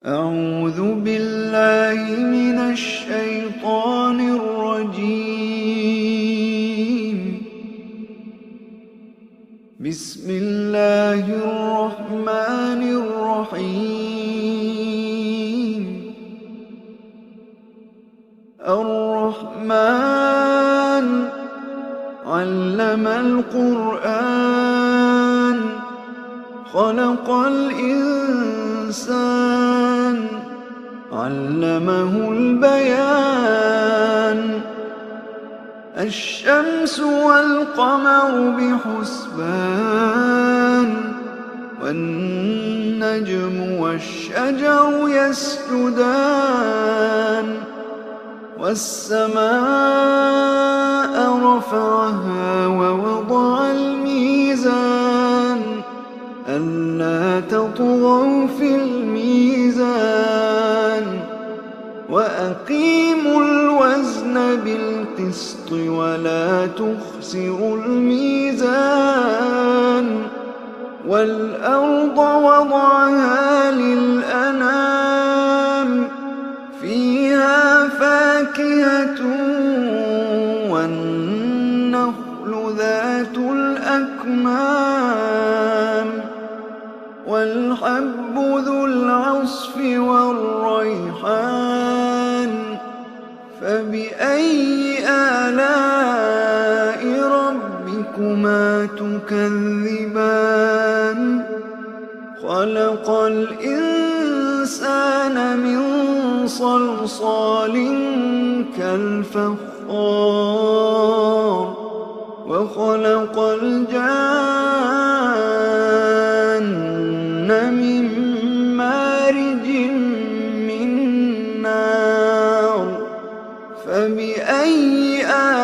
أعوذ بالله من الشيطان الرجيم. بسم الله الرحمن الرحيم. الرحمن علم القرآن خلق الإنسان علمه البيان. الشمس والقمر بحسبان والنجم والشجر يسجدان. والسماء رفعها ووضع الميزان ألا تطغوا في الميزان وأقيموا الوزن بالقسط ولا تخسروا الميزان. والأرض وضعها للأنام فيها فاكهة والنخل ذات الأكمام والحب ذو العصف والريحان. فبأي آلاء ربكما تكذبان؟ خلق الإنسان من صلصال كالفخار وخلق الجان من مارج من نار. فبأي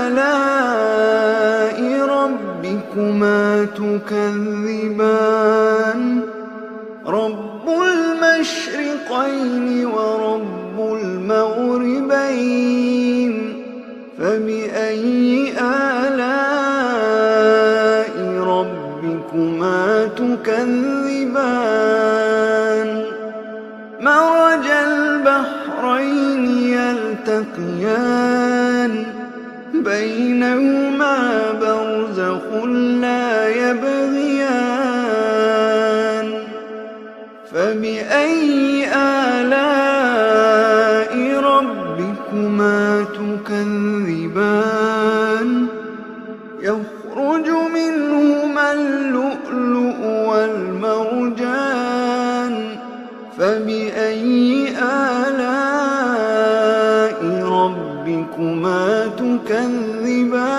آلاء ربكما تكذبان؟ رب المشرقين ورب المغربين. فبأي آلاء ربكما تكذبان؟ مرج البحرين يلتقيان بينهما برزخ لا يبغيان. فبأي آلاء ربكما تكذبان؟ يخرج منهما اللؤلؤ والمرجان. فبأي آلاء ربكما تكذبان؟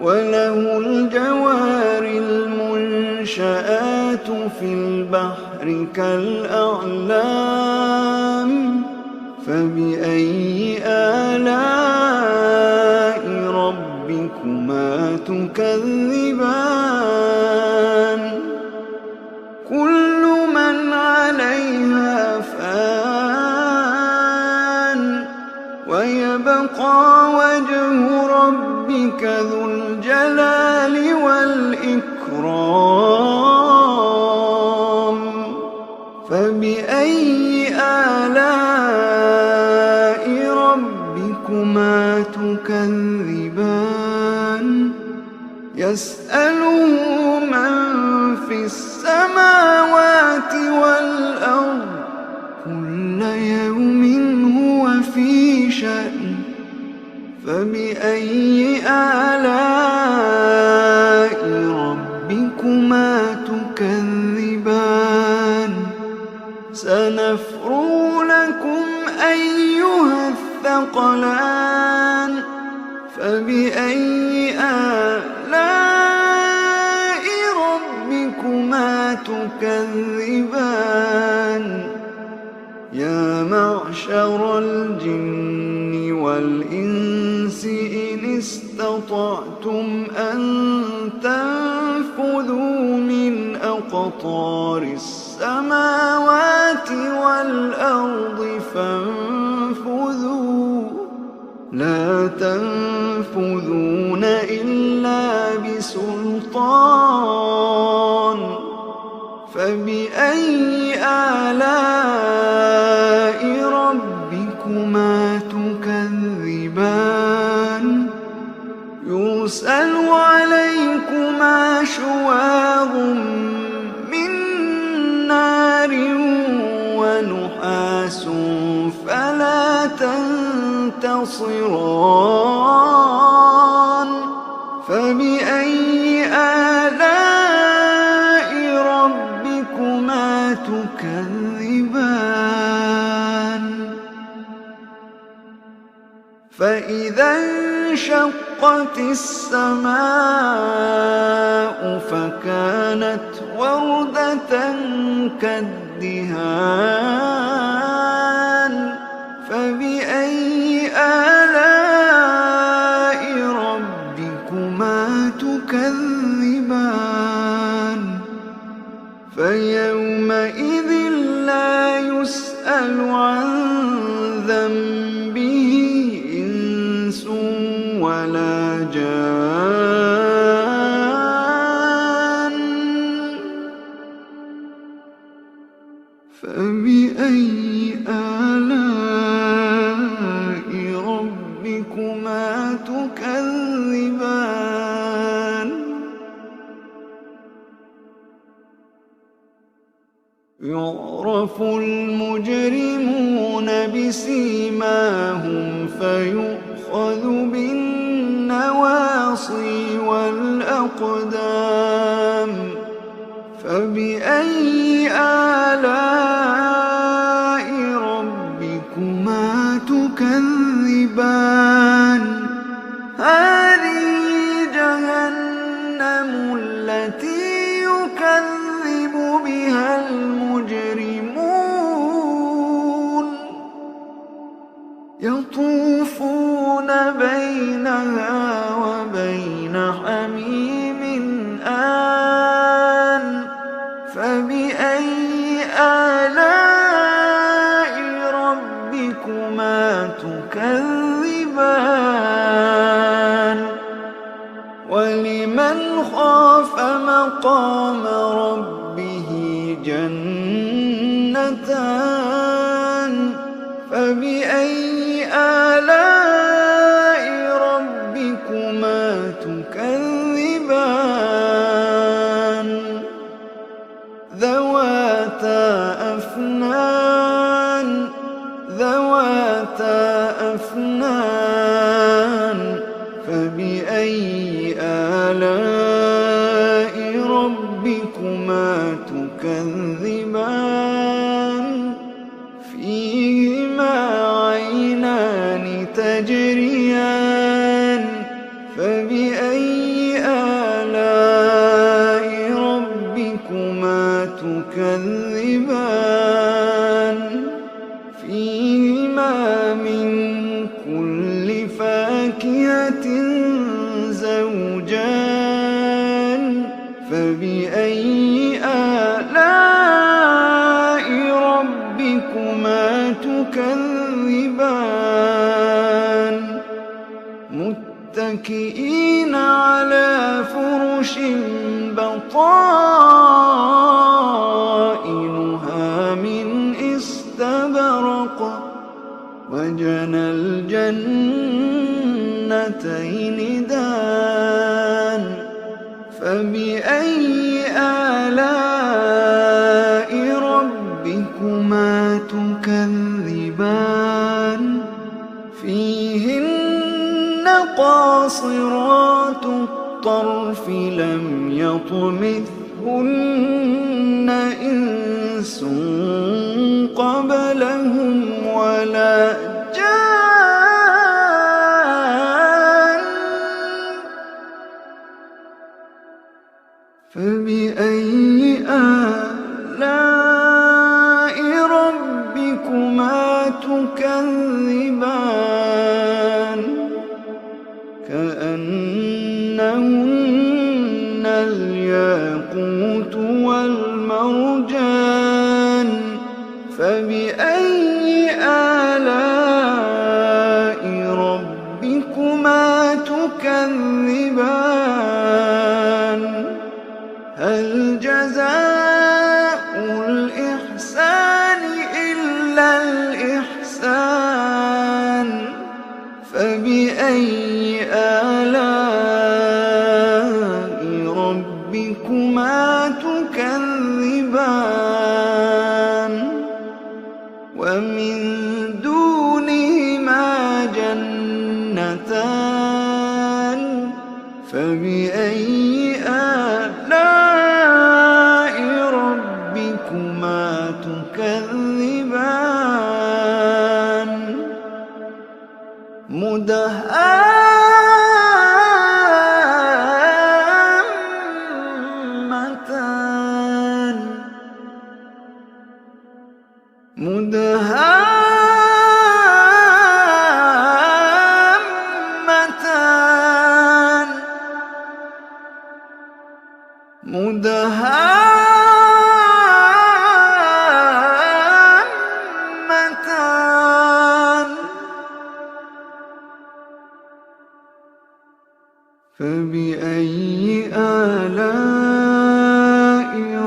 وله الجوار المنشآت في البحر كالأعلام. فبأي آلاء ربكما تكذبان؟ كل من عليها فان ويبقى وجه ربك ذو الجلال والإكرام. فبأي آلاء ربكما تكذبان؟ يسأله من في السماوات والأرض كل يوم هو في شأن. فبأي آلاء ربكما تكذبان؟ سنفرغ لكم أيها الثقلان. فبأي آلاء ربكما تكذبان؟ يا معشر الجن والإنس إن استطعتم أن تنفذوا من أقطار السماوات والأرض فانفذوا لا تنفذون إلا بسلطان. فبأي آلاء ربكما تكذبان يرسل عليكما شواظ من نار ونحاس فلا تنتصران فبأي آلاء ربكما تكذبان فإذا انشقت السماء فكانت وردة كالدهان فبأي آلاء ربكما تكذبان فيومئذ لا يسأل عن ذنبه إنس ولا جان فبأي آلاء ربكما تكذبان يعرف المجرمون بسيماهم فيؤخذ بالنواصي والأقدام فبأي آلاء ربكما تكذبان هذه جهنم التي يكذب بها المجرمون يطوفون بينها وبين حميم آن فبأي آلاء ربكما تكذبان ولمن خاف مقام ربه جنتان فبأي آلاء ربكما تكذبان ذواتا أفنان فبأي آلاء ربكما تكذبان فيهما عينان تجريان فبأي آلاء ربكما تكذبان فيهما من كل فاكهة زوجان فبأي آلاء ربكما تكذبان متكئين على فرش بطائنها من استبرق وجنى الجنتين دان فبأي آلاء ربكما تكذبان فيهن قاصرات الطرف لم يطمثهن إنس قبلهم ولا جان فبأي آلاء ربكما تكذبان كأنهن الياقوت والمرجان فبأي آلاء ربكما تكذبان هل جزاء الإحسان مدهامتان فبأي آلاء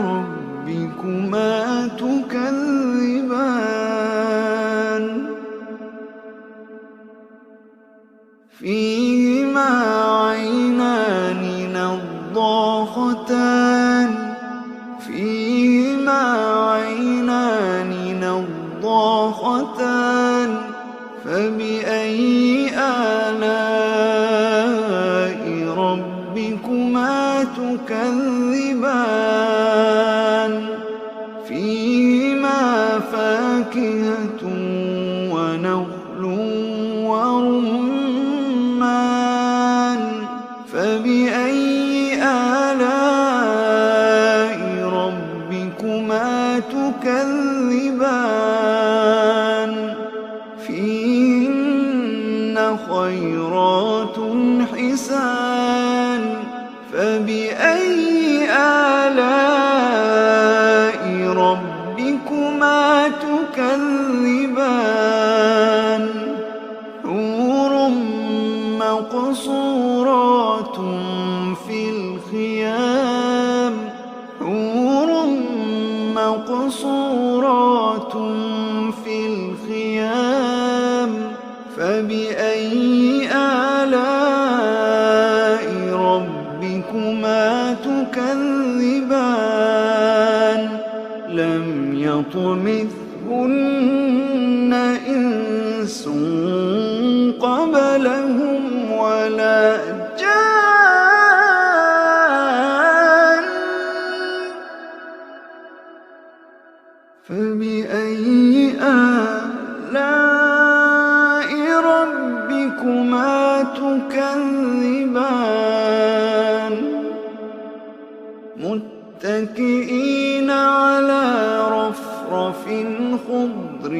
ربكما تكذبان فيهما عينان نضاختان فيهما عينان نضاختان فبأي آلاء ربكما تكذبان فيهما فاكهة ونخل ورمان فبأي آلاء ربكما تكذبان فيهن خيرات حسان فبأي آلاء ربكما تكذبان حور مقصورات في الخيام حور مقصورات في الخيام فبأي آلاء ربكما تكذبان لم يطمثهن إنس قبلهم ولا جان فبأي آلاء ربكما تكذبان متكئين على رفرف خضر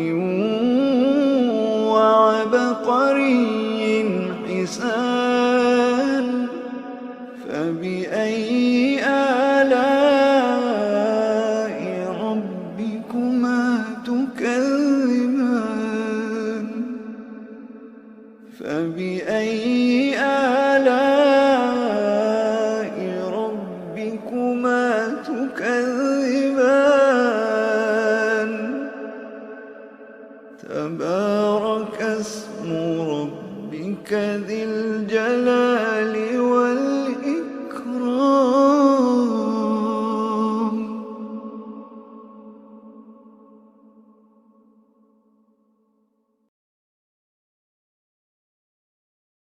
وعبقري حسان فبأي